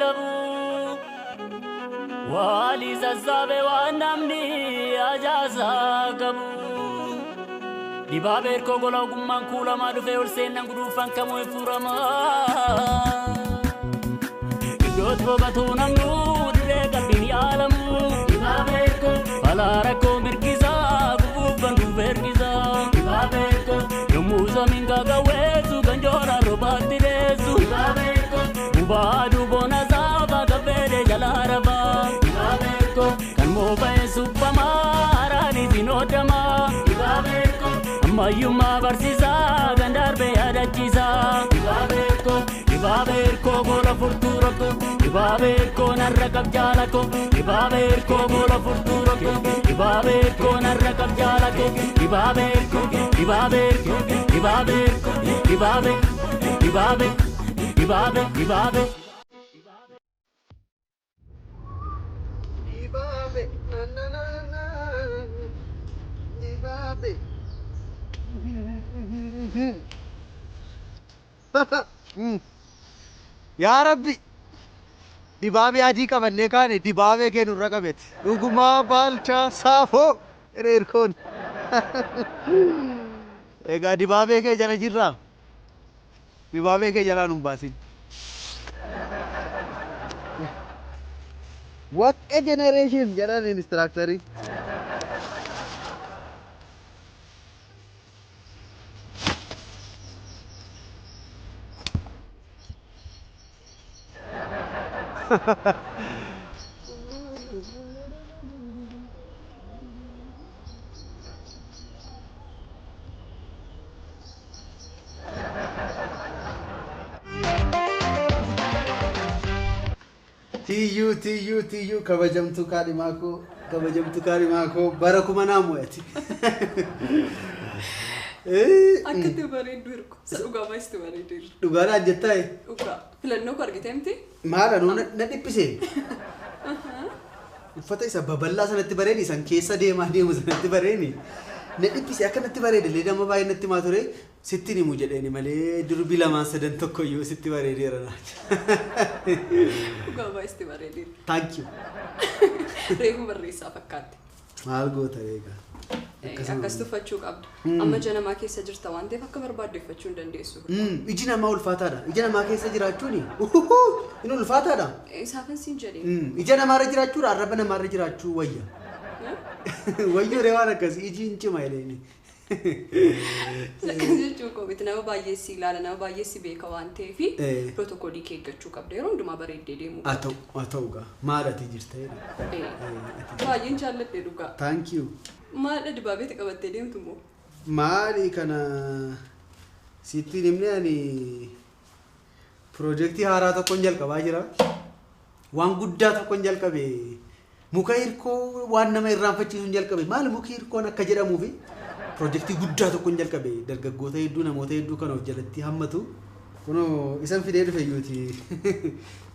labu wali zazzabe wanamni ajaza gabu dibaber ko gola gumman kula ma dufe ol senan gudufan kamo furama dot bobatuna mudre qalbini alamu dibaber ko balara ko mirkiza guban duverkiza dibaber ko yomuza minga gawezu ganjora robatirezu dibaber ko ubadu bonaza bagavede jalaraba dibaber ko kanmo baesu pamara ni dinodama dibaber ko amayuma barsiza gandarbe adachiza dibaber ko gola furturo ko dibaber ko narrakab jalako dibaber ko gola furturo ko dibaber ko narrakab jalako dibaber ko dibaber ko dibaber ko dibaber dibaber dibaber dibaber dibaber na na na dibaber Ya Rabbi dibabe aji ka banne ka ne dibabe ke nurra kabet uguma balcha safo ererkon ega dibabe ke jana jirra dibabe ke jana numbasin what a generation jana instructor TU kabajamtu kalimako barakuma namuati Akkatti bareedu hirku. Dhugaa baay'ee bareedu. Dhugaadhaan jettaa? Dhugaa. Filannoo koo argitee miti? Maala na dhiphisee? Uffata isa babal'aa sanatti bareedi san keessa deemu sanatti bareedi. Na dhiphisee akkanatti bareede leedama baay'ee natti maa ture sitti himu jedheeni malee durbi lamaan sadan tokko iyyuu sitti bareedeera naacha. Dhugaa baay'ee bareedu. Thank you. Reefu barreessaa fakkaatti. Maal goota eegaa? Akkas tuffachuu qabdu. Amma ija namaa keessa jirta waan ta'eef akka barbaaddeeffachuu hin dandeessu. Iji namaa ulfaataadha. Ija namaa keessa jiraachuun inni ulfaataadha. Isaafin siin jedhee. Ija namaarra jiraachuudha arraba namaarra jiraachuu wayya. Wayyoo reewaan akkasii iji hin cima jedheni. Akkas jechuun koomiti nama baay'ee si ilaala nama baay'ee si beeka waan ta'eef pirootokoolii kee eeggachuu qabda yeroo hundumaa bareeddee deemuu. Haa ta'u gaa maalati jirta jedha. Baay'een jaalladhe dhugaa. Thank you. Maal dibaabeeti qabattee deemtu moo? Maali kana sitti himne ani piroojeektii haaraa tokkoon jalqabaa jira. Waan guddaa tokkoon jalqabe muka hirkoo waan nama irraanfachiisuun jalqabe maali muki hirkoon akka jedhamuufi piroojeektii guddaa tokkoon jalqabe dargaggoota hedduu namoota hedduu kan of jalatti hammatu kunoo isan fidee dhufe iyyuuti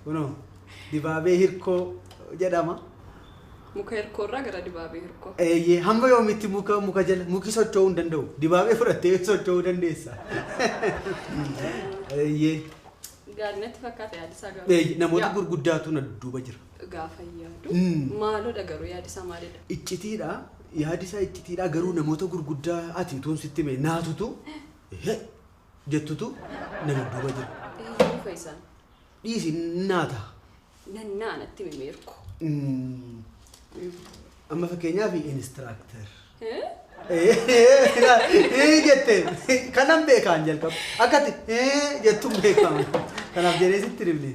kunoo dibaabee hirkoo jedhama. Muka hirkoorraa gara dibaabee hirkoo. Hamba yoomitti muka jala muki socho'uu hin danda'u. Dibaabee fudhattee socho'uu dandeessa. Gaarii natti fakkaata yaadisaa gaafa. Namoota gurguddaatu na duuba jira. Gaafa yaadu. Maalodha garuu yaadisaa maalidha? Iccitiidha. Yaadisaa iccitiidha garuu namoota gurguddaa ati tuun sitti mee naatutu jettutu na duuba jira. Dhufa isaan. Dhiisi naata. Nannaa natti mimee hirkoo. Amma fakkeenyaaf instructor. Jette kanan beekaan jalqabu akkati jettuun beekamu kanaaf jedhee sitti himne.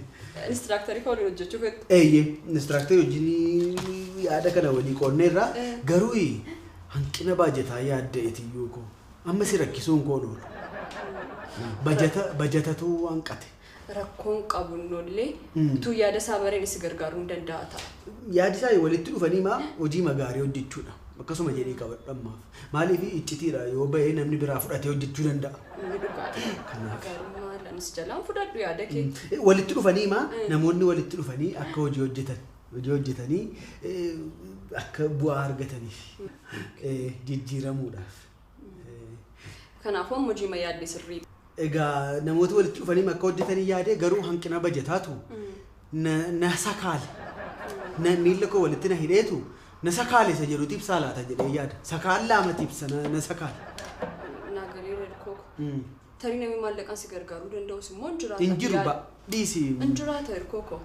Instructorii koo waliin hojjechuu fedhu. Instructorii wajjin yaada kana walii qoonneerra garuu hanqina baajetaa yaadda'eetiyyuu koo amma si rakkisuun koo oolu. Bajatatu hanqate. Rakkoon qabnollee tu yaada isaa bareen si gargaaruu hin danda'a ta'a. Yaadi isaa walitti dhufanii hojii magaarii hojjechuudha. Akkasuma jedhee qabadhammaaf. Maaliif iccitiidha yoo bahee namni biraa fudhatee hojjechuu danda'a. Inni dhugaadha. Kanaaf. Maallanis jalaan fudhadhu yaada kee. Walitti dhufanii namoonni walitti dhufanii akka hojii hojjetanii akka bu'aa argataniif jijjiiramuudhaaf. Kanaafuu amma hojii yaadde sirrii. Egaa namoota walitti dhufanii akka hojjetanii yaade garuu hanqina bajetaatu na sakaale na miila koo walitti na hidheetu na sakaale isa jedhu tibsaa laata jedhee yaada sakaallaa ma tibsa na sakaale. Naagalee redkoo. Tarii namni maallaqaan si gargaaruu danda'u simmoo injiraata. Injiru ba dhiisi. Injiraata erkoo.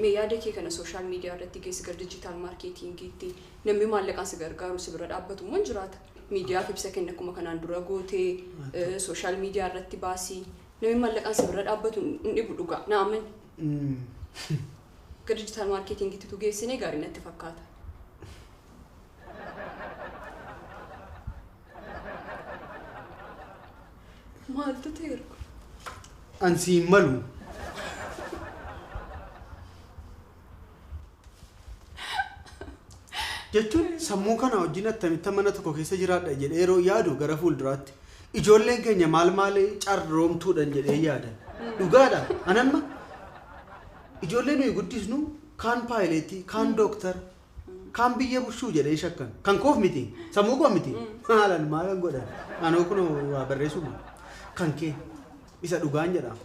Mee yaada kee kana sooshaal miidiyaa irratti geessi gara dijitaal maarkeetingiitti namni maallaqaan si gargaaru si bira dhaabbatu immoo injiraata. Miidiyaaf ibsa kenna akkuma kanaan dura gootee sooshaal miidiyaa irratti baasii namni maallaqaan si bira dhaabbatu inni dhugaa naaman. Gara dijitaal maarkeetingiitti tu geessinee gaarii natti fakkaata. Maaltu ta'e? Ansi malu. Jechuun sammuu kana wajjin attamitti mana tokko keessa jiraadha jedhee yeroo yaadu gara fuulduraatti ijoolleen keenya maal carroomtuudhaan jedhee yaada. Dhugaadha. Anamma ijoolleen nuyi guddisnu kaan paayileetii, kaan dooktara, kaan biyya bushuu jedhee shakkan. Kan koof miti. Sammuu koo miti. Haalaan maalan godhan. Anoo kun waa barreessuma. Kan kee isa dhugaan jedhama.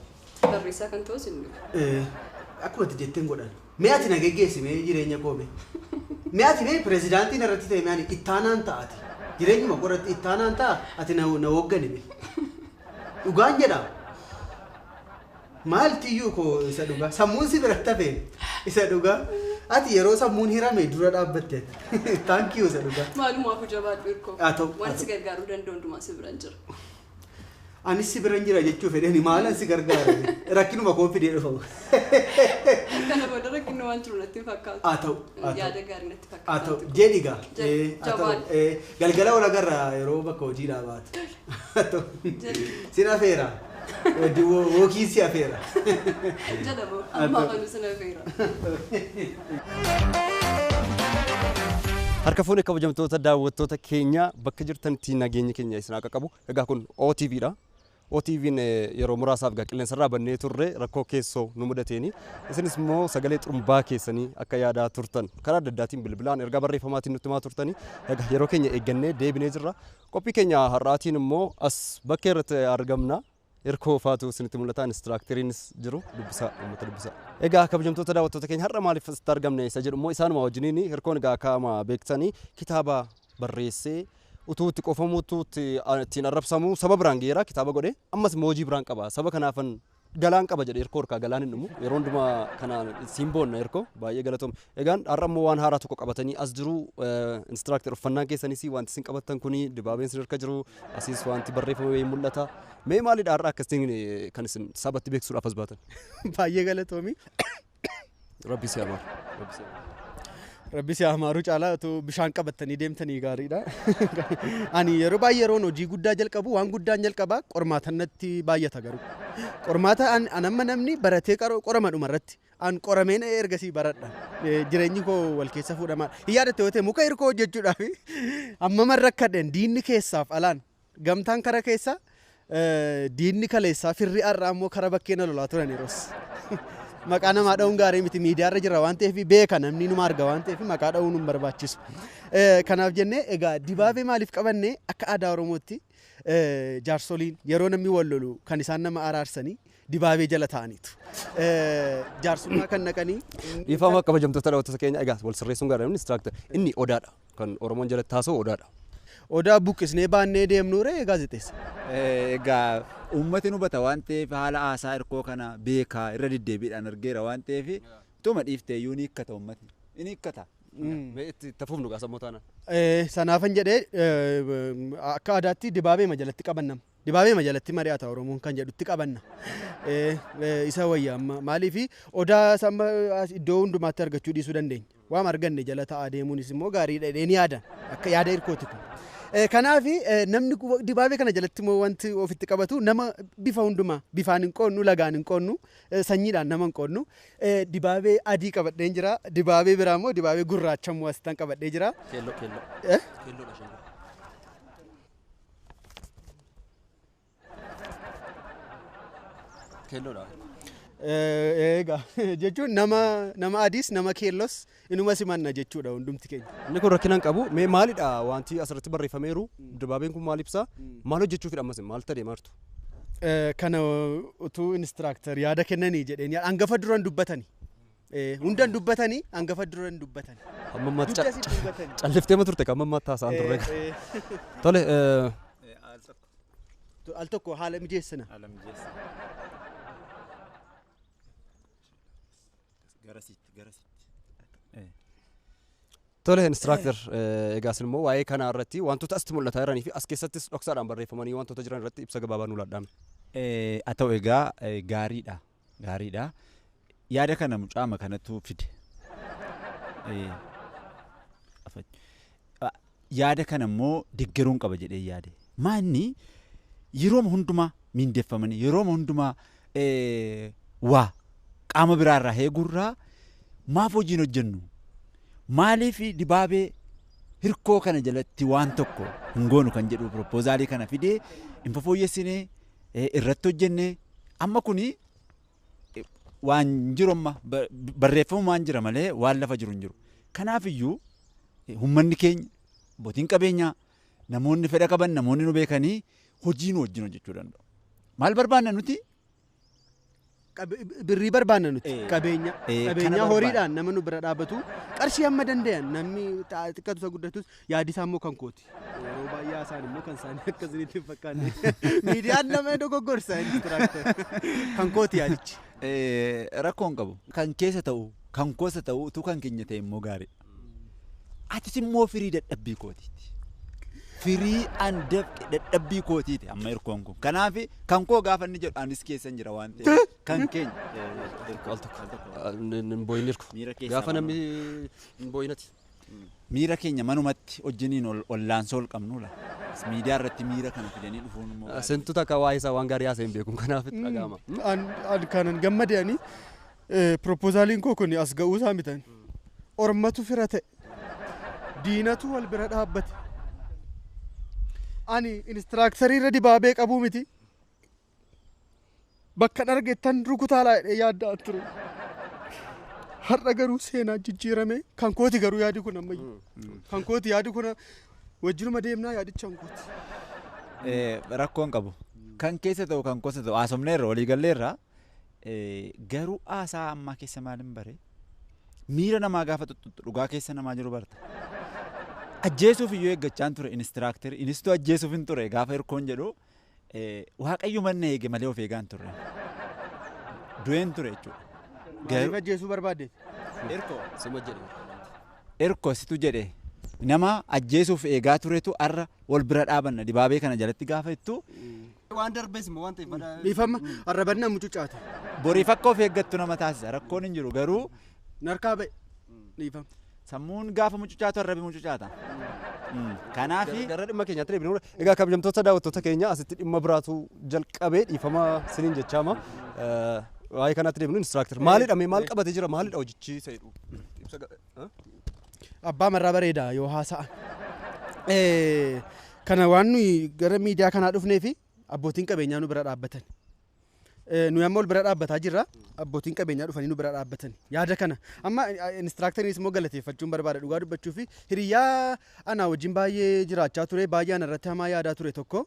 Barreessaa kan ta'us hin dhugu. Akkuma itti jetteen godhan. Mee ati na geggeessimee jireenya koome. Mee ati mee pirezidaantiin irratti ta'e mee ani ittaanaan ta'ati. Jireenyuma qoratti ittaanaan ta'a ati na wogganime. Dhugaan jedhama. Maal tiyyuu koo isa dhugaa. Sammuun si biratti hafe isa dhugaa. Ati yeroo sammuun hirame dura dhaabbatte. Thank you isa dhugaa. Maalumaaf jabaadhu hirkoo. Wanti si gargaaruu danda'u hundumaa si biran jira. Anis si biran jira jechuu fedhani maalan si gargaara rakkinuma koo fidee dhufamu. Kana booda rakkinuma waan jiru natti fakkaatu. Haa ta'u. Yaada gaarii natti fakkaatu. Haa ta'u jedhigaa. Galgala wal agarra yeroo bakka hojii dhaabaatu. Haa ta'u. Sin afeera. Wookii si afeera. Jedhamu amma afaan sin afeera. Harka fuunee kabajamtoota daawwattoota keenya bakka jirtanitti nageenya keenya isin akka qabu. Egaa kun OTV dha. OTV'n yeroo muraasaaf qilleensa irraa bannee turre rakkoo keessoo nu mudateeni. Isinis immoo sagalee xurumbaa keessanii akka yaadaa turtan karaa adda addaatiin bilbilaan ergaa barreeffamaatiin nutti himaa turtanii. Egaa yeroo keenya eeggannee deebinee jirra. Qophii keenya har'aatiin immoo as bakka irratti argamna. Hirkoo faatu isinitti mul'ata instructoriinis jiru dubbisa uummata dubbisa. Egaa kabajamtoota daawwattoota keenya har'a maaliif asitti argamne isa jedhu immoo isaanuma wajjiniin hirkoon egaa akkama beektanii kitaaba barreessee utuu itti qofamuutu ittiin arrabsamu saba biraan geera kitaaba godhe ammas immoo hojii biraan qaba saba kanaafan galaan qaba jedhe hirkoo harkaa galaan hin dhumu yeroo hundumaa kanaan simboonna hirkoo baay'ee galatoom. Egaan har'a immoo waan haaraa tokko qabatanii as jiru instructor uffannaan keessanis wanti isin qabattan kuni dibaabeen isin harka jiru asiis wanti barreeffamee mul'ata. Mee maalidha har'a akkasiin kan isin sabatti beeksisuudhaaf as baatan? Baay'ee galatoomi. Rabbi si amaaru. Rabbi si amaaru caalaa utuu bishaan qabattanii deemtanii gaariidha. Ani yeroo baay'ee yeroon hojii guddaa jalqabu waan guddaan jalqabaa qormaata natti baay'ata garuu. Qormaata anamma namni baratee qorama dhumarratti an qorameen ergasii baradha. Jireenyi koo wal keessa fuudhamaa. Yaadatte yoo ta'e muka hirkoo hojjechuudhaaf amma marrakkadhen diinni keessaaf alaan gamtaan kara keessa diinni kaleessaa firri har'aa immoo kara bakkeena lolaa turan yeroos. Maqaa namaa dha'uun gaarii miti miidiyaa irra jira waan ta'eef beeka namni numa arga waan ta'eef maqaa dha'uun hin barbaachisu. Kanaaf jennee egaa dibaabee maaliif qabannee akka aadaa Oromootti jaarsoliin yeroo namni wal lolu kan isaan nama araarsanii dibaabee jala ta'aniitu. Jaarsummaa kan naqanii. Dhiifama kabajamtoota daawwattoota keenya egaa wal sirreessuun gaarii instructor inni odaadha kan Oromoon jalatti taasoo odaadha. Odaa buqqisnee baannee deemnuure gaazexeessa. Egaa uummati nu bata waan ta'eef haala haasaa hirkoo kana beekaa irra deddeebiidhaan argeera waan ta'eef tuma dhiiftee iyyuu ni hikkata uummati. Inni hikkata. Itti tafuuf nu gaasammoo taana. Sanaafan jedhee akka aadaatti dibaabee majalatti qabannama. Dibaabee majalatti mari'ata Oromoon kan jedhutti qabanna. Isa wayyaa maaliif odaa iddoo hundumaatti argachuu dhiisuu dandeenya. Waan arganne jala ta'aa deemuunis immoo gaariidha jedhee ni yaadan akka yaada hirkooti kun. Kanaaf namni dibaabee kana jalatti immoo wanti ofitti qabatu nama bifa hundumaa bifaan hin qoonnu lagaan hin qoonnu sanyiidhaan nama hin qoonnu dibaabee adii qabadheen jira dibaabee biraa immoo dibaabee gurraacha immoo asitti qabadhee jira. Keelloo. Keelloodha shan. Keelloodha. Egaa jechuun nama adiis nama keellos inuma simanna jechuudha hundumti keenya. Inni kun rakkinaan qabu mee maalidha wanti asirratti barreeffameeru dibaabeen kun maal ibsa maal hojjechuufidha ammas maal ta'e maartu? Kana utuu instructor yaada kennanii jedheen hangafa duran dubbatanii Hundaan dubbatanii hangafa dura dubbatan. Amma ammaatti Dugda si dubbatanii. calliftee ma turte kan ammaatti haasa'an turre. Tole Al tokko haala mijeessina. Haala mijeessa. Garasitti. tole instructor egaa silmoo waa'ee kana irratti wantoota asitti mul'ataa jiranii fi as keessattis dhoksaadhaan barreeffamanii wantoota jiran irratti ibsa gabaabaa nu laadhaame. Haa ta'u egaa gaariidha. Yaada kana mucaama kanatu fide. Yaada kana immoo deeggaruun qaba jedhee yaade. Maanni yeroo hundumaa miindeffamanii yeroo hundumaa waa qaama biraarraa heegurraa maaf hojiin hojjennu? Maaliif dibaabee hirkoo kana jalatti waan tokko hin goonu kan jedhu propoozaalii kana fidee hin fooyyessinee irratti hojjennee amma kuni waan jiru amma barreeffamu waan jira malee waan lafa jiru hin jiru. Kanaafiyyuu uummanni keenya abbootiin qabeenyaa namoonni fedha qaban namoonni nu beekanii hojii nu wajjin hojjechuu danda'u. Maal barbaanna nuti? Birrii barbaanna nuti qabeenya horiidhaan nama nu bira dhaabbatu qarshii amma danda'an namni xiqqatu isa guddatus yaadi isaa immoo kan kooti. Yeroo baay'ee haasaan immoo kan isaanii akkasinitti hin fakkaanne miidiyaan nama dogoggorsa kan kooti yaadichi. Rakkoon qabu kan keessa ta'u kan koosa ta'u utuu kan keenya ta'e immoo gaariidha. Atis immoo firii dadhabbii kootiiti. Firii dadhabbii kootiiti amma hirkoon kun. Kanaaf kan koo gaafa inni jedhu anis keessa jira waan ta'eef kan keenya. Hin boo'in hirku. Gaafa namni hin boo'inati. Miira keenya manumatti wajjiniin ollaansoo ol qabnula. Miidiyaa irratti miira kana fidanii dhufuun immoo. Sentu takka waa'ee isaa waan gaarii haasa'e hin beeku kanaaf itti dhaga'ama. Kanan gammadanii propoozaaliin koo kun as ga'uu isaa mitan. Ormatu fira ta'e. Diinatu wal bira dhaabbate. Ani inistiraaktarii irra dibaabee qabuu miti. Bakka argettan rukutaalaa yaaddaa ture. Har'a garuu seenaa jijjiirame kan kooti garuu yaadi kun ammayyu. Kan kooti yaadi kun wajjinuma deemnaa yaadichaan kooti. Rakkoon qabu. Kan keessa ta'u kan koosa ta'u haasofneerra waliigalleerra garuu haasaa ammaa keessa maalin bare miira namaa gaafa tuttuqu dhugaa keessa namaa jiru barta. Ajjeesuuf iyyuu eeggachaan ture inistiraaktarii inistu ajjeesuuf hin ture gaafa hirkoon jedhu waaqayyo manna eege malee of eegaan turre. Du'een ture jechuudha. Maaliif ajjeesuu barbaadde? Hirkoo situ jedhe nama ajjeesuuf eegaa turetu har'a wal bira dhaabanna dibaabee kana jalatti gaafa ittu. Waan darbees immoo waan ta'eef. Dhiifama arrabannaa mucucaate. Boriif akka of eeggattu nama taasisa rakkoon hin jiru garuu. Narkaa ba'e dhiifama. Sammuun gaafa mucucaatu arrabe mucucaata. Kanaafi gara dhimma keenyaatti deebinu. Egaa kabajamtoota daawwattoota keenya asitti dhimma biraatu jalqabee dhiifama siniin jechaama. Waa'ee kanatti deebinu inistiraaktar maalidha maal qabatee jira maalidha hojichi seedhu. Abbaa marraa bareeda yoo haasa'an. Kana waan nuyi gara miidiyaa kanaa dhufnee fi abbootiin qabeenyaa nu bira dhaabbatan. Nuyi amma ol bira dhaabbataa jirra abbootiin qabeenyaa dhufanii nu bira dhaabbatan yaada kana amma inistiraakteriinis immoo galateeffachuun barbaada dhugaa dubbachuu fi hiriyaa anaa wajjin baay'ee jiraachaa ture baay'ee ana irratti hamaa yaadaa ture tokko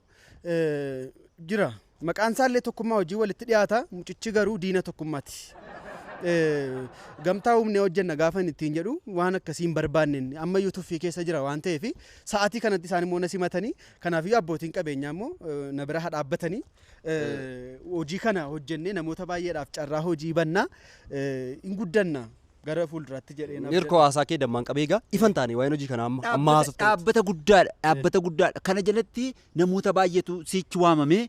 jira maqaan isaallee tokkummaa hojii walitti dhiyaata mucichi garuu diina tokkummaati. Gamtaa humnee hojjenna gaafa ittiin jedhu waan akkasiin barbaanneen ammayyuu tuffii keessa jira waan ta'eef sa'aatii kanatti isaan immoo na simatanii kanaafiyyuu abbootiin qabeenyaa immoo na bira dhaabbatanii hojii kana hojjennee namoota baay'eedhaaf carraa hojii bannaa hin guddanna gara fuulduraatti jedhee na Hirkoo haasaa kee dammaan qabee egaa ifan taane waa'een hojii kana amma haasoftu. Dhaabbata guddaadha. Kana jalatti namoota baay'eetu sichi waamamee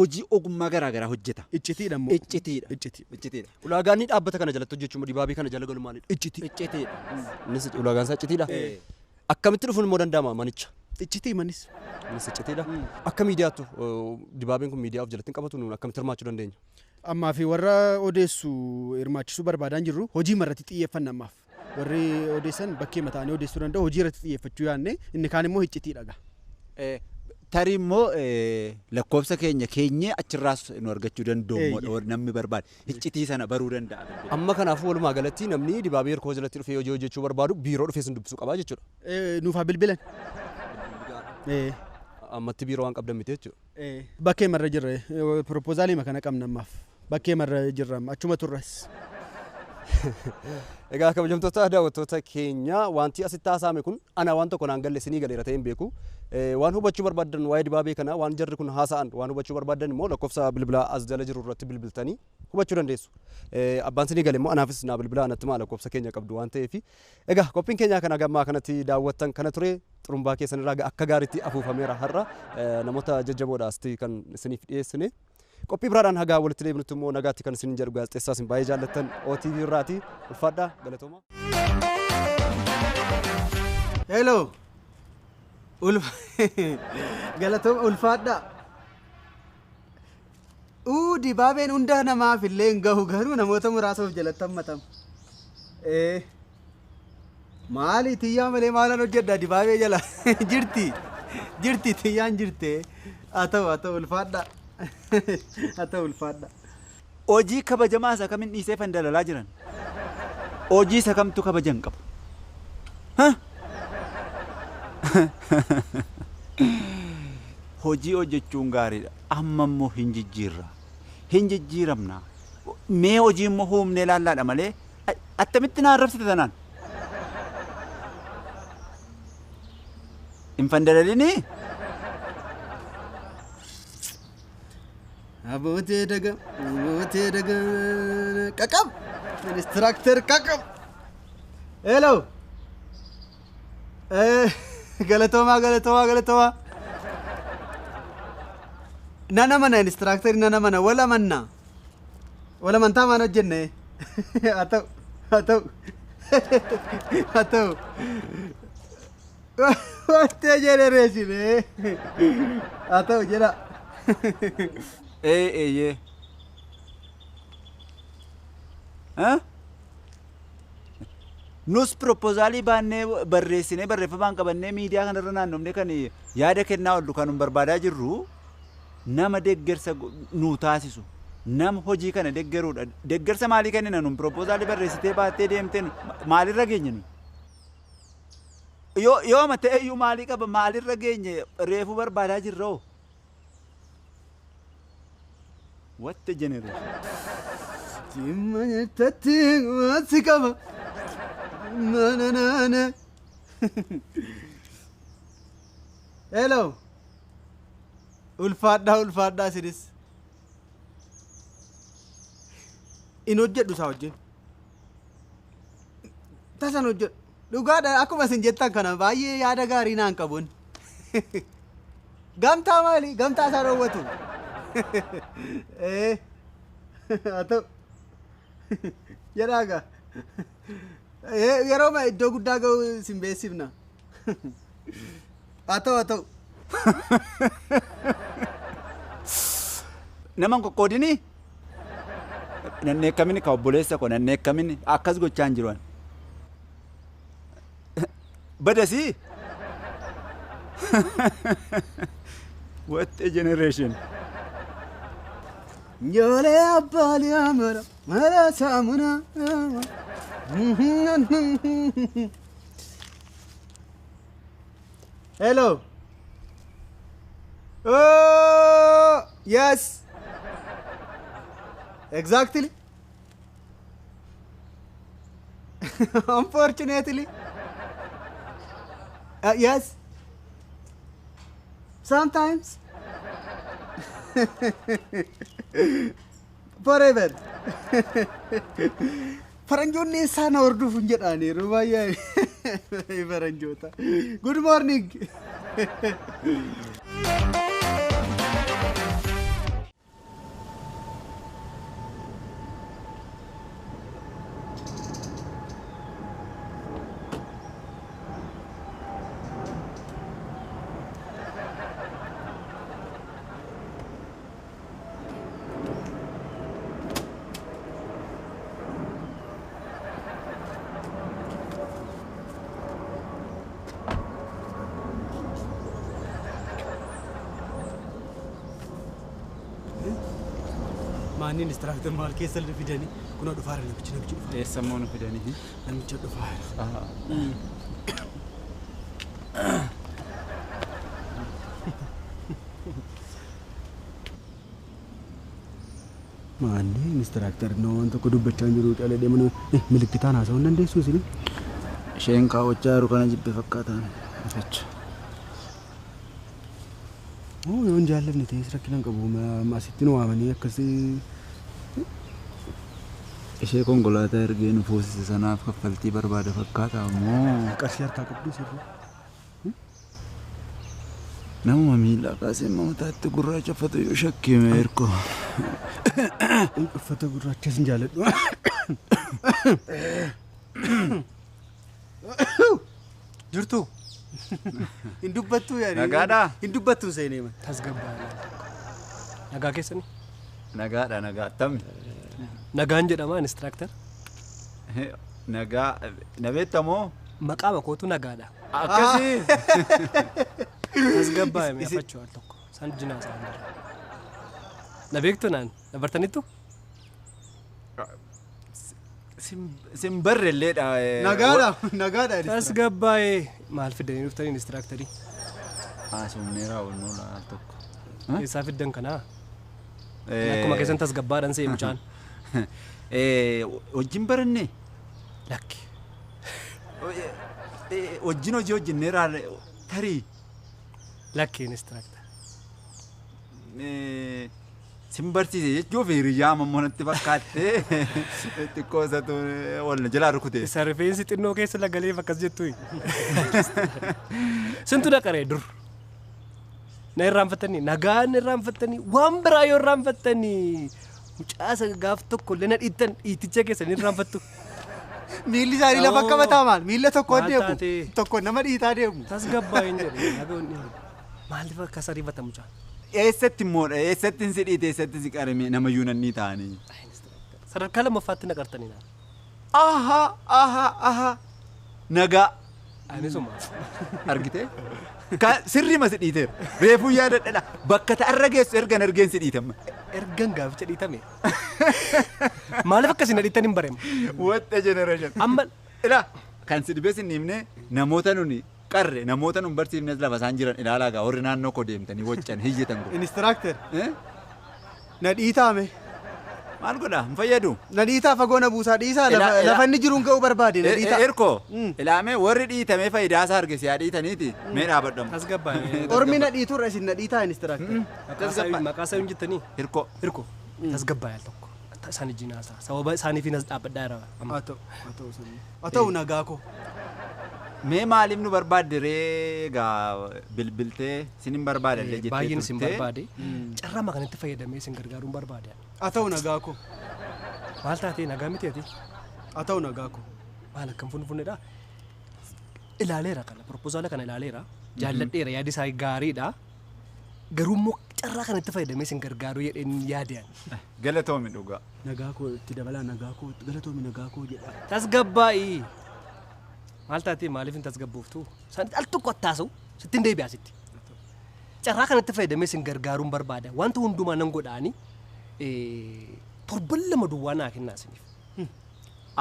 hojii ogummaa garaagaraa hojjeta. Iccitiidha immoo. Iccitiidha. Ulaagaan ni dhaabbata kana jalatti hojjechuun dibaabee kana jala galu maalidha? Iccitiidha. Innis ulaagaan isaa iccitiidha. Akkamitti dhufuun immoo danda'ama manicha? Iccitii manis. Innis iccitiidha. Akka miidiyaattu dibaabeen kun miidiyaa of jalatti hin qabatu nuun akkamitti hirmaachuu dandeenya? Ammaa fi warra odeessu hirmaachisuu barbaadan jirru hojii irratti xiyyeeffanna ammaaf. Warri odeessan bakkee mataanii odeessuu danda'u hojii irratti xiyyeeffachuu yaadne inni kaan immoo iccitiidha. Tarii immoo lakkoofsa keenya achirraas nu argachuu danda'u namni barbaade iccitii sana baruu danda'a. Amma kanaafuu walumaa galatti namni dibaabee hirkoo jalatti dhufee hojii hojjechuu barbaadu biiroo dhufee sun dubbisuu qabaa jechuudha. Nuuf haa bilbilan. Ammatti biiroo waan qabdan miti jechuudha. Bakkee marra jirre propoozaalii kana qabna ammaaf. Bakkee marra jirra achuma turres. Egaa kabajamtoota daawwattoota keenya wanti asitti haasa'ame kun ana waan tokko naan galle isinii galeera ta'een beeku. Waan hubachuu barbaadan waa'ee dibaabee kana waan jarri kun haasa'an waan hubachuu barbaadan immoo lakkoofsa bilbilaa as jala jiru irratti bilbiltanii hubachuu dandeessu. Abbaan isinii gale immoo anaafis naa bilbilaa anatti maa lakkoofsa keenya qabdu waan ta'eef. Egaa qophiin keenya kana gammaa kanatti daawwattan kana ture xurumbaa keessanirraa akka gaariitti afuufameera har'a namoota jajjaboodhaas kan isiniif dhiyeessine. Qophii biraadhaan hagaa walitti deebinutti immoo nagaatti kan isin jedhu gaazexeessaas hin baay'ee jaallattan OTV irraati ulfaadhaa galatooma. Hello. Galatooma ulfaadhaa. Dibaabeen hunda namaaf illee hin gahu garuu namoota muraasaaf jalatti hammatama. Maali xiyyaa malee maalan hojjedha dibaabee jala jirti xiyyaan jirte haa ta'u ulfaadhaa. Haa ulfaadha. Hojii kabajamaa isa kamiin dhiisee fandalalaa jiran? Hojii isa kamtu kabajan qabu? Hojii hojjechuun gaariidha. Amma immoo hin jijjiirra. Hin jijjiiramna. Mee hojii immoo humnee laallaadha malee attamitti na arrabsite tanaan? Hin fandalalinii? Abootee daga qaqab instructor qaqab. Hello. Galatooma. Nana mana instructor nana mana wala mantaa maan hojjenne. Haa ta'u. Wattee generation haa ta'u jedha. Ye. Nus proposaalii baannee barreessinee barreeffamaan qabannee miidiyaa kanarra naannofnee kan yaada kennaa oolu kan nun barbaadaa jirru nama deeggarsa nuu taasisu nama hojii kana deeggaruudha. Deeggarsa maalii kennina nun proposaalii barreessitee baattee deemtee maalirra geenye nu? Yoo matee iyyuu maalii qaba maalirra geenye reefuu barbaadaa jirroo? What the generation? Hello. Ulfaadhaa sidis. In hojjedhu isaa wajjin. Tasan hojjedhu. Dhugaadha akkuma isin jettan kana baay'ee yaada gaarii naan qabuun. Gamtaa maali? Gamtaa isaa dhoowwatu. Haa ta'u. Jedhaagaa. Yeroo iddoo guddaa ga'u isin beeksifna. Haa ta'u. Naman qoqqoodinii? Nanneekkamini ka obboleessa koo nanneekkamini akkas gochaan jiran. Badasii? What a generation. Njoolee abbaalii mara saamuna. Hello. Oh, yes. Exactly. Unfortunately. Yes. Sometimes. Forever. Faranjoonni isaan horduuf hin jedhaniiru baay'ee faranjoota. Good morning. Maaniin istiraaktar maal keessa illee fidanii kunoo dhufaara namichi dhufa. Eessammoo nu fidanii? Namicha dhufaara. Maanni inistiraaktar waan tokko dubbachaa jiru calee deemanii milikitaan haasa'uu hin dandeessu isin. Isheen kaawwachaa jiru kana jibbe fakkaataan jecha. Yoon jaallanne ta'es rakkina qabu asitti nu waamanii akkasii. Ishee konkolaataa ergee nu fuusise sanaaf kaffaltii barbaada fakkaata ammoo. Qarshii harkaa qabdu sirrii. Namuma miila kaasee mataatti gurraacha uffata yoo shakkime erko. Uffata gurraacha sin jaaladhu. Jirtu. Hin dubbattu yaani. Nagaadha. Hin dubbattu seenee man. tasgabbaa nagaa keessanii Nagaadha nagaa tammi. nagaan jedhama instructor Nagaa nabeettamoo. maqaa makootu nagaadha Akkasii. tasgabbaa mee afachuu al tokko san jinaa san na beektu naan dabartanittu Simbarreelleedha. Nagaadha. Nagaadha. tasgabbaa maal fidanii dhuftanii instructorii Haasumneeraa wannoo laal tokko. keessaa fiddan kanaa akkuma keessan tasgabbaadhaan se'e mucaan Wajjin baranne. lakki Wajjin hojii hojjenneeraa tarii. lakki instructor Simbarsiise jechuuf hiriyaa mammoo natti fakkaattee xiqqoo isatu wal jalaa rukute. isa rifeensi xinnoo keessa lagaleef akkas jettu sintu dhaqaree dur na irraanfattanii nagaan irraanfattanii waan biraa yoo irraanfattanii mucaasa gaaf tokko illee na dhiittan dhiiticha keessan irraanfattu Miilli isaanii lafa qabataa maal? Miilla tokko Maal deemu. taatee? Tokko nama dhiitaa deemu. tasgabbaa hin jedhe nagoonni maaliif akkas ariifata mucaan Eessatti immoodha eessatti hin sidhiite eessatti si qarame namayyuu nannii ta'anii. sadarkaa lammaffaatti naqartanii naan Aha nagaa anisuma argite sirrii ma sidhiiteera reefuu yaadadha bakka ta'arra geessu ergan argeen sidhiitama. ergan gaaficha dhiitame maaliif akkasii na dhiittan hin barema What a generation. amma Ila kan si dhibee sin himne namoota nuni qarre namoota nun barsiifnes lafa isaan jiran ilaalaa gaa warri naannoo koo deemtanii waccan hiyyetan godhu. Inistiraaktar. Na dhiitaame. Maal godha hin fayyadu. Na dhiitaa fagoo na buusaa dhiisaa lafa inni jiruun ga'uu barbaade na dhiitaa. Erko ilaamee warri dhiitamee faayidaa isaa arge siyaa dhiitaniiti mee dhaabadhamu. tasgabbaa Ormi na dhiiturra isin na dhiitaa inistiraaktar. maqaa isaa hin jettanii Hirko. hirko tasgabbaa yaal tokko isaan ijjiin haasaa sababa isaaniif hin as dhaabbadhaa jira Haa ta'u nagaa koo. Mee maaliif nu barbaadde ree gaa bilbiltee sin hin barbaadallee jettee baay'een isin barbaade carraa kanatti fayyadamee isin gargaaruun barbaade Haa ta'u nagaa koo. maal taatee nagaa miti ati Haa ta'u nagaa koo. maal akkam funfunneedha ilaaleera kana proposaalaa kana ilaaleera jaalladheera yaadi isaa gaariidha garuu immoo carraa kanatti fayyadamee isin gargaaruu jedheen yaadeen Galatoomi dhugaa. Nagaa koo itti dabalaa nagaa koo galatoomi nagaa koo jedha. tasgabbaa'ii maal taatee maaliif hin tasgabbooftu san al tokko attaasu sittiin deebi'aa sitti carraa kanatti fayyadamee isin gargaaruun barbaada wanta hundumaa nan godhaani torban lama duwwaa naa kennaa isiniif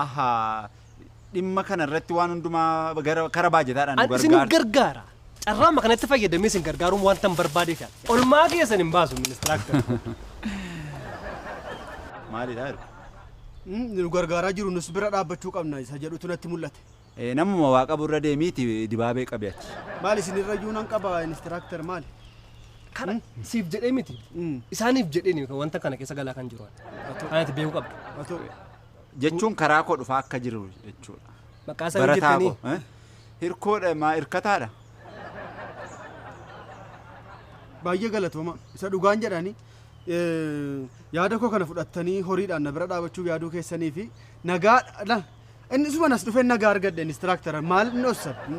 Ahaa dhimma kana irratti waan hundumaa kara baajetaadhaan nu isin gargaara. gargaara carraa kanatti fayyadamee isin gargaaruun wanta hin barbaadeef olmaa keessan hin baasu ministiraaktar Maalidhaa jiru? Nu gargaaraa jiru nus bira dhaabbachuu qabna isa jedhutu natti mul'ate. Namuma waa qabu irra deemiiti dibaabee qabeeti. Maal isinirra iyyuu nan qaba inistiraaktar maali? kana siif jedhee miti isaaniif jedheen wanta kana keessa galaa kan jiru kanatti beekuu qabdu Haa ta'u. Jechuun karaa koo dhufaa akka jiru jechuudha. maqaa isaa jettanii Hirkoodha maa hirkataadha. Baay'ee galatooma isa dhugaan jedhanii yaada koo kana fudhattanii horiidhaan na bira dhaabachuu yaaduu keessanii fi nagaa inni suma nas dhufee nagaa argadde inistiraaktar maal inni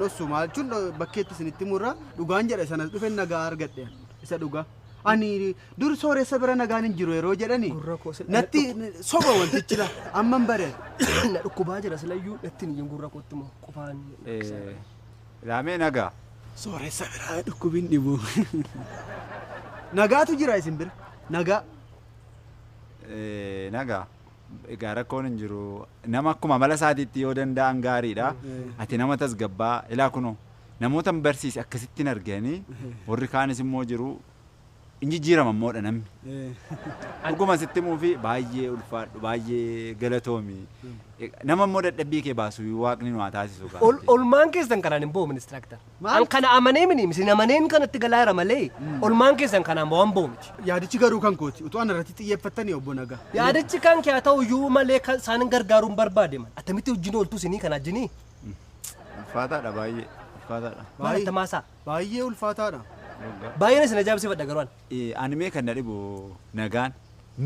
ossu maal jechuun bakkeetti isinitti murraa dhugaan jedha isa nas dhufee nagaa argadde isa dhugaa. Ani dur sooressa bira nagaan hin jiru yeroo jedhani natti soba wantichi la amman bare na dhukkubaa jira silayyuu natti hin gurra kootti moo qofaan Ilaamee nagaa. sooressa bira dhukkubin dhibu. Nagaatu jira isin bira nagaa. Nagaa. Egaa rakkoon hin jiru nama akkuma mala isaatiitti yoo danda'an gaariidha. Ati nama tasgabbaa ilaa kunoo namoota barsiise akkasittiin arganii warri kaanis immoo jiru Inni jijjiirama moodha namni. Dhuguma sitti muufi baay'ee ulfaadhu baay'ee galatoomi. Nama immoo dadhabbii kee baasu waaqni nu haa taasisu gaa. Olmaan keessan kanaan hin boo'u ministraaktar. An kana amanee mini misin amaneen kanatti galaara malee olmaan keessan kanaan waan boo'u miti. Yaadichi garuu kan kooti utuu an irratti xiyyeeffattanii obbo Nagaa. Yaadichi kan kee haa ta'u iyyuu malee kan isaan gargaaruun barbaade man. Attamitti wajjin ooltu isinii kana ajjinii. Ulfaataadha baay'ee ulfaataadha. Maal itti maasaa? Baay'ee ulfaataadha. Baay'een isin ajaa'ibsiifadha garuu an. Animee kan na dhibu Nagaan.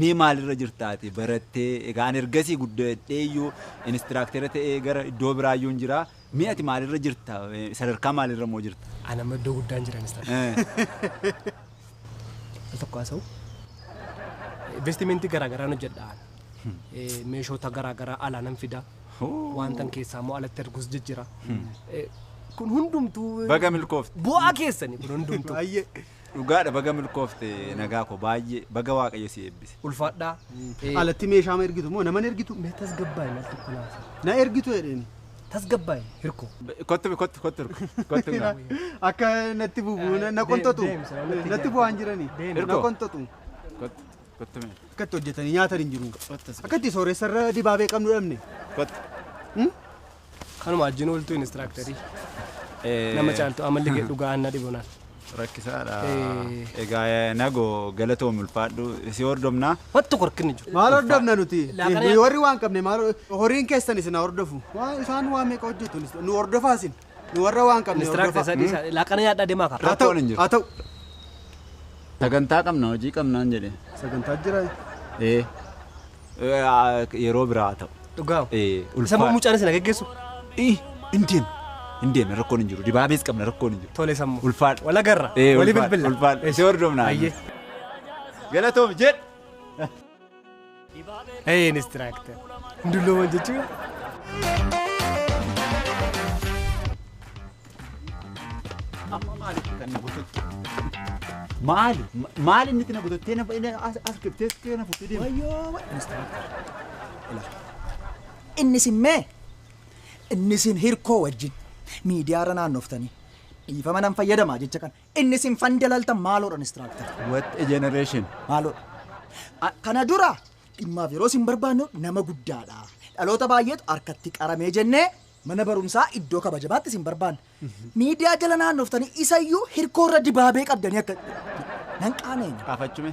Mee maalirra jirtaati barattee egaa an ergasii guddadhee iyyuu inistiraakteera ta'ee gara iddoo biraayyuu hin jira. Mee ati maalirra jirta sadarkaa maalirra moo jirta? Ana amma iddoo guddaan jira inistiraakteera. Al tokko haasa'u. Investimentii garaagaraa hojjedha. Meeshoota garaagaraa alaa nan fida. Wantan keessaa immoo alatti ergus jijjira. Kun hundumtuu. Baga milkoofte. Bu'aa keessanii kun hundumtuu. Dhugaadha baga milkoofte nagaa koo baay'ee baga waaqayyo si eebbise. Ulfaadhaa. Alatti meeshaa ma ergitu moo nama ergitu? Mee tasgabbaa'e maal tokko naasa. Na ergitu jedheen. Tasgabbaa'e hirkoo. Kottu Akka natti bubu na qontotu. Natti bu'aan jiranii. Na qontotu. Kottu mee. Akkatti hojjetanii nyaatan hin jiru. Akkatti sooressarra dibaabee qabnu dhabne. Kottu. Kanuma ajjin ooltuu inistiraaktarii. Nama caaltu amalli gee dhugaa anna dhibonaan. Rakkisaadha. Egaa nagoo galatoom ulfaadhu si hordofnaa. Wattu korkinni jiru. Maal hordofna nuti? Warri waan qabne maal horiin keessan isin hordofu. Isaan waa meeqa hojjetu nu hordofaa isin. Nu warra waan qabne hordofaa. Inistiraaktarii laaqana yaaddaa deemaa kaa. Haa ta'u. Sagantaa qabna hojii qabnaan jedhe. Sagantaa jira. Yeroo biraa ta'u. Dhugaa. Sammuu mucaan isin geggeessu. Indeem rakkoon hin jiru dibaabees qabna rakkoon hin jiru. Tole sammuu. Ulfaadha. Wala garra. Wali bilbila. Ulfaadha. Si hordofnaa. Galatoom jedh. Inistiraaktar. Hundullooma jechuudha. Amma maaliif kan na butotte? Maali inni na butottee na as kibteessee na fuutee deema? Wayyoo inistiraaktar. Inni simmee inni sin hirkoo wajjin miidiyaarra naannoftanii dhiifama nan fayyadamaa jecha kan inni sin fandalaltan maaloodha inistiraaktar. What a generation. Maaloodha. Kana dura dhimmaaf yeroo sin barbaannu nama guddaadha. Dhaloota baay'eetu harkatti qaramee jennee mana barumsaa iddoo kabajamaatti sin barbaanna. Miidiyaa jala naannoftanii isayyuu hirkoorra dibaabee qabdanii akka nan qaanee. Kaafachume.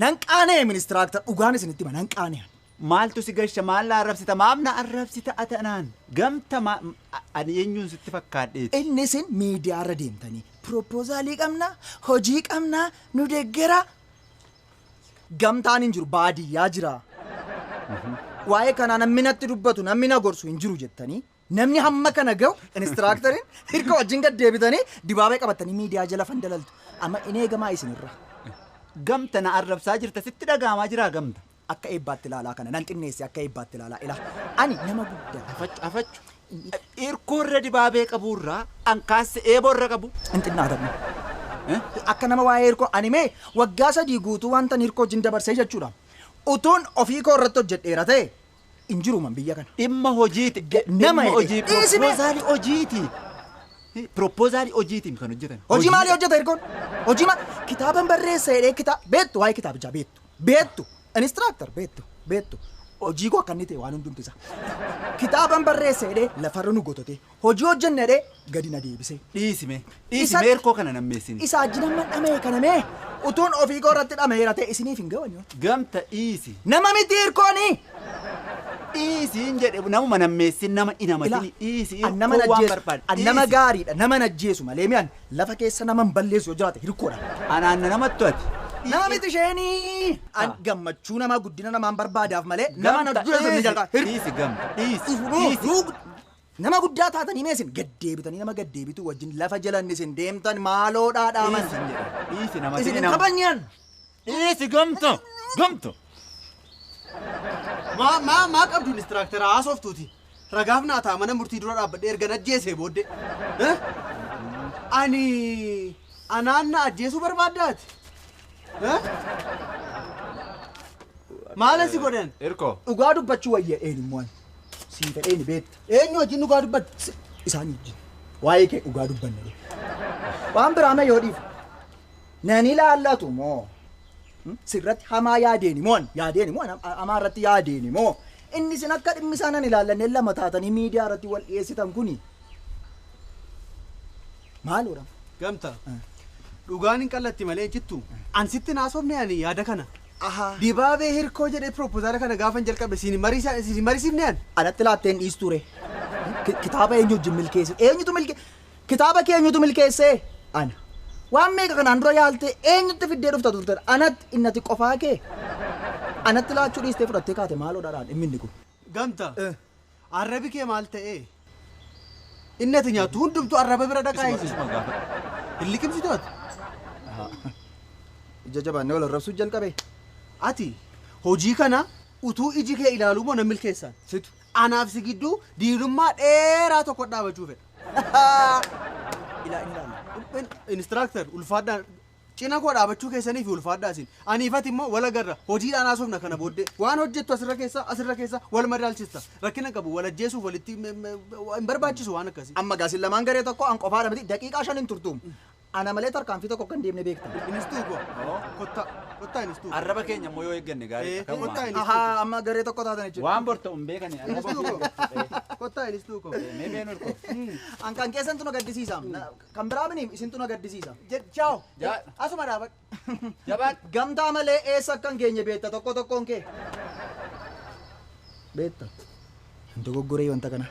Nan qaanee inistiraaktar dhugaan isinitti hima nan qaanee. Maaltu si gasha maal na arrabsita maaf na arrabsita atanaan gamta ani eenyuun sitti fakkaadheeti. Inni sin miidiyaarra deemtanii propozaalii qabna hojii qabna nu deeggera gamtaan hin jiru baadiyyaa jira. Waa'ee kanaa namni natti dubbatu namni na gorsu hin jiru jettanii namni hamma kana ga'u inistiraaktarin hirka wajjin gad deebitanii dibaabee qabatanii miidiyaa jala fandalaltu amma in eegamaa isinirra. Gamta na arrabsaa jirta sitti dhagaamaa jira gamta. Akka eebbaatti ilaalaa kana nan xinneesse akka eebbaatti ilaalaa ila ani nama guddaa Afachu. Hirkoorra dibaabee qaburraa ankaase eeborra qabu. hin xinnaatamu. Akka nama waa'ee hirkoo ani mee waggaa 3 guutuu wanta hirkoo wajjin dabarsee jechuudha. Utuun ofii koo irratti hojjedheera ta'e hin jiruman biyya kana. Dhimma hojiiti. Nama hojii propoozaalii hojiiti. Propoozaalii hojiitiin kan hojjetan. Hojii maalii hojjeta hirkoon? Hojii maal? Kitaaban barreessa jedhee beettu waa'ee kitaabichaa beettu. Inistiraaktar beettu. Hojii koo akka inni ta'e waan hundumti isaa. Kitaaban barreessa jedhee lafarra nu gotote. Hojii hojjenne jedhee gadi na deebise. Dhiisime hirkoo kana nammeessini. Isa ajji nama dhamee kana mee utuun ofii koo irratti dhameera ta'e isiniif hin gawanyo. Gamta dhiisi. Nama miti hirkooni. Dhiisiin jedhe namuma nammeessin nama inamatini dhiisi. Nama gaariidha nama najjeesu malee mi'an lafa keessa nama hin balleessu yoo jiraate hirkoodha. Anaan namatti ati. Nama miti isheenii. An gammachuu nama guddina namaan barbaadaaf malee nama na dura sirni jalqaba. Dhiisi gamta dhiisi. Nama guddaa taatanii meesin gaddeebitanii nama gaddeebitu wajjin lafa jalan isin deemtan maaloodhaa dhaaman. Dhiisi nama isin hin kabanyaan. Dhiisi gamta. Maa qabdu inistiraaktaraa haasoftuuti. Ragaaf naa ta'a mana murtii dura dhaabbadhee erga ajjeesee booddee. Ani anaan na ajjeesuu barbaaddaati. Maal asi godhan? Hirkoo. Dhugaa dubbachuu wayya eenyummaan. Sii fedheeni beekta. Eenyu wajjin dhugaa dubbadhu? Isaan wajjin. Waa'ee kee dhugaa dubbanne. Waan biraa mee yoo dhiifu. Nani laallatu moo? Sirratti hamaa yaadeeni moo? Yaadeeni moo? Hamaa irratti yaadeeni moo? Inni isin akka dhimmi isaa nan ilaallanne lama taatanii miidiyaa irratti wal dhiyeessitan kuni. Maal oolama? Gamta. Dhugaan hin qallatti malee jittu. Ansitti naasofne ani yaada kana. Dibaabee hirkoo jedhee propoozaala kana gaafan jalqabe siin mariisifne ani. Anatti laatteen dhiisture. Kitaaba eenyu wajjin milkeesse? Kitaaba kee eenyutu milkeesse? Ana. Waan meeqa kanaan dura yaalte eenyutti fiddee dhufta turte? Anatti innati qofaa kee. Anatti laachuu dhiistee fudhattee kaate maaloo dharaan dhimminni kun. Gamta. Arrabi kee maal ta'ee? Innati nyaattu hundumtu arraba bira dhaqaa isi. Hin liqimsitu ati? Ija jabaannee wal arrabsuu jalqabe. Ati hojii kana utuu iji kee ilaaluu moo nan milkeessaan? Situ. Anaaf si gidduu diinummaa dheeraa tokko dhaabachuu fedha. Instructor ulfaadhaan cina koo dhaabachuu keessanii fi ulfaadhaa isin. Aniifati immoo wal agarra hojiidhaan haasofna kana booddee waan hojjettu asirra keessa wal madaalchista. Rakkina qabu wal ajjeesuuf walitti hin barbaachisu waan akkasii. Amma gaasin lamaan garee tokko an qofaadha miti daqiiqaa 5 hin turtuum. Ana malee tarkaanfii tokko kan deemne beekta. Inistuu koo. Kottaa inistuu. Arraba keenya immoo yoo eegganne gaarii. Kottaa inistuu. Ahaa amma garee tokko taatan jechuudha. Waan borta hin beekani. Inistuu koo. Kottaa inistuu koo. Mee beenur koo. An kan keessantu na gaddisiisa. Kan biraa miniif isintu na gaddisiisa. Ciao. Asuma dhaabadhu. Jabaan. Gamtaa malee eessa akkan geenye beekta tokko tokkoon kee. Beekta. Hin dogoggoree wanta kana.